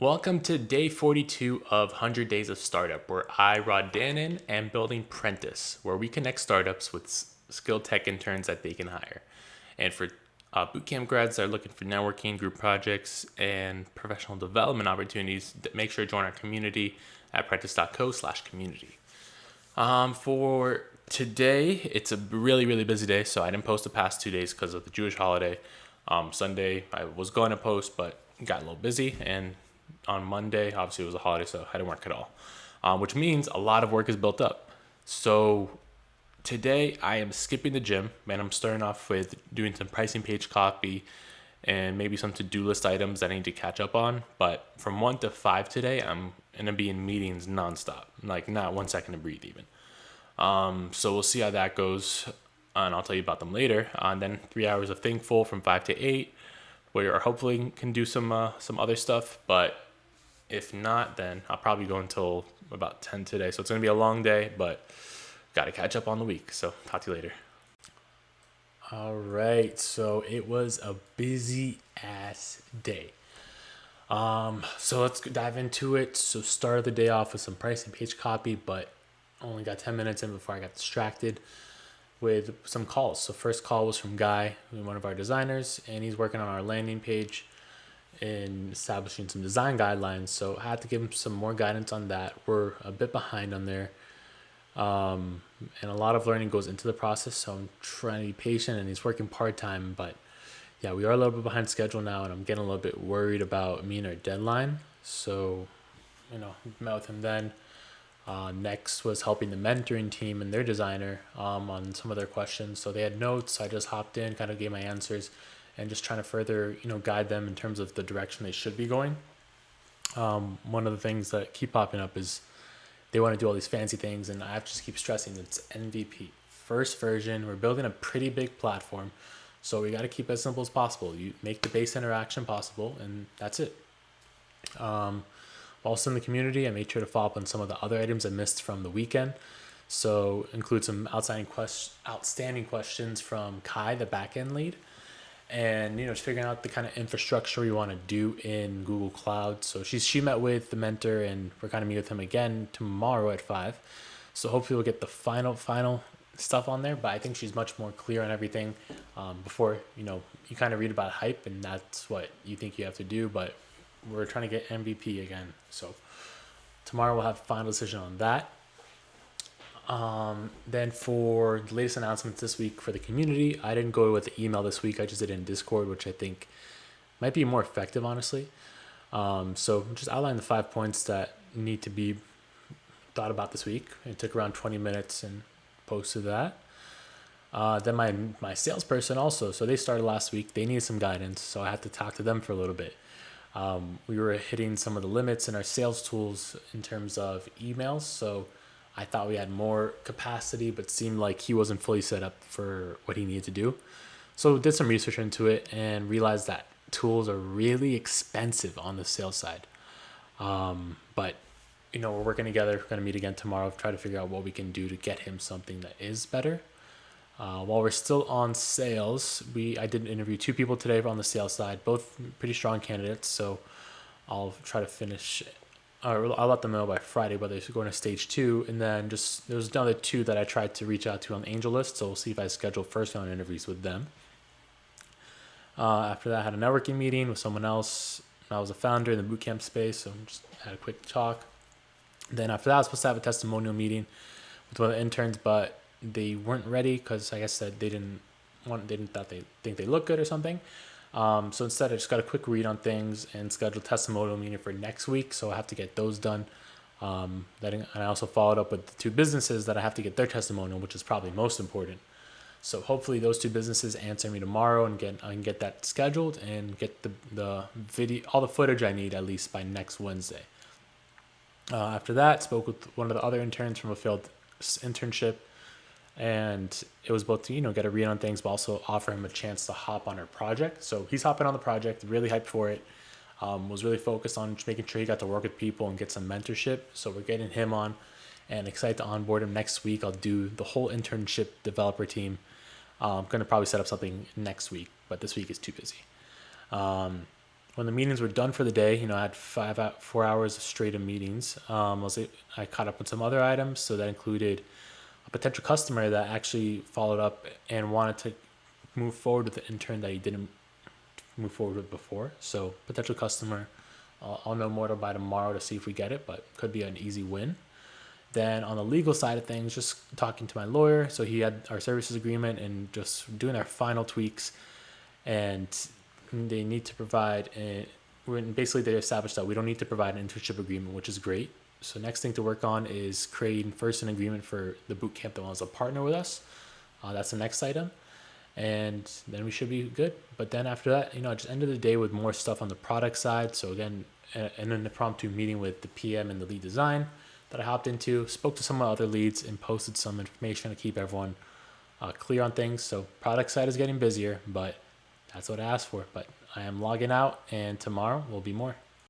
Welcome to day 42 of 100 Days of Startup, where I, Rod Danan, am building Prentus, where we connect startups with skilled tech interns that they can hire. And for bootcamp grads that are looking for networking, group projects, and professional development opportunities, make sure to join our community at prentus.co/community. For today, it's a really, really busy day, so I didn't post the past 2 days because of the Jewish holiday. Sunday, I was going to post, but got a little busy, and on Monday, obviously it was a holiday, so I didn't work at all, which means a lot of work is built up. So today, I am skipping the gym, and I'm starting off with doing some pricing page copy and maybe some to-do list items that I need to catch up on. But from 1 to 5 today, I'm going to be in meetings nonstop, like not 1 second to breathe even. So we'll see how that goes, and I'll tell you about them later. And then 3 hours of Thankful from 5 to 8, where I hopefully can do some other stuff. But if not, then I'll probably go until about 10 today. So it's going to be a long day, but got to catch up on the week. So talk to you later. All right. So it was a busy ass day. So let's dive into it. So started the day off with some pricing page copy, but only got 10 minutes in before I got distracted with some calls. So first call was from Guy, one of our designers, and he's working on our landing page and establishing some design guidelines. So I had to give him some more guidance on that. We're a bit behind on there. And a lot of learning goes into the process. So I'm trying to be patient, and he's working part-time, but yeah, we are a little bit behind schedule now, and I'm getting a little bit worried about meeting our deadline. So, met with him then. Next was helping the mentoring team and their designer on some of their questions. So they had notes. I just hopped in, kind of gave my answers, and just trying to further, guide them in terms of the direction they should be going. One of the things that keep popping up is they want to do all these fancy things, and I have to just keep stressing it's MVP, first version. We're building a pretty big platform, so we got to keep it as simple as possible. You make the base interaction possible, and that's it. Also in the community, I made sure to follow up on some of the other items I missed from the weekend. So include some outstanding questions from Kai, the backend lead, and just figuring out the kind of infrastructure we want to do in Google Cloud. So she met with the mentor, and we're kind of meet with him again tomorrow at 5. So hopefully we'll get the final stuff on there. But I think she's much more clear on everything. Before you kind of read about hype, and that's what you think you have to do, but we're trying to get MVP again. So tomorrow we'll have a final decision on that. Then for the latest announcements this week for the community, I didn't go with the email this week. I just did it in Discord, which I think might be more effective, honestly. So just outline the 5 points that need to be thought about this week. It took around 20 minutes and posted that. Then my salesperson also, so they started last week. They needed some guidance, so I had to talk to them for a little bit. We were hitting some of the limits in our sales tools in terms of emails. So I thought we had more capacity, but seemed like he wasn't fully set up for what he needed to do. So did some research into it and realized that tools are really expensive on the sales side. But we're working together. We're going to meet again tomorrow, try to figure out what we can do to get him something that is better. While we're still on sales, I did interview 2 people today on the sales side, both pretty strong candidates. So I'll try to finish, or I'll let them know by Friday whether they're going to stage 2. And then there's another 2 that I tried to reach out to on the angel list. So we'll see if I schedule first round interviews with them. After that, I had a networking meeting with someone else. I was a founder in the bootcamp space, so just had a quick talk. Then after that, I was supposed to have a testimonial meeting with one of the interns, but they weren't ready because, like I said, they think they look good or something. So instead, I just got a quick read on things and scheduled a testimonial meeting for next week. So I have to get those done. And I also followed up with the 2 businesses that I have to get their testimonial, which is probably most important. So hopefully those 2 businesses answer me tomorrow, and I can get that scheduled and get the video, all the footage I need at least by next Wednesday. After that, spoke with one of the other interns from a failed internship. And it was both to, get a read on things, but also offer him a chance to hop on our project. So he's hopping on the project, really hyped for it. Was really focused on just making sure he got to work with people and get some mentorship. So we're getting him on, and excited to onboard him next week. I'll do the whole internship developer team. I'm going to probably set up something next week, but this week is too busy. When the meetings were done for the day, I had 4 hours straight of meetings. I caught up on some other items, so that included a potential customer that actually followed up and wanted to move forward with the intern that he didn't move forward with before. So potential customer, I'll know more by tomorrow to see if we get it, but could be an easy win. Then on the legal side of things, just talking to my lawyer. So he had our services agreement and just doing our final tweaks, and they need to provide basically they established that we don't need to provide an internship agreement, which is great. So next thing to work on is creating first an agreement for the boot camp that wants to partner with us. That's the next item, and then we should be good. But then after that, just end of the day with more stuff on the product side. So again, and then the impromptu meeting with the PM and the lead design that I hopped into, spoke to some of the other leads and posted some information to keep everyone clear on things. So product side is getting busier, but that's what I asked for. But I am logging out, and tomorrow will be more.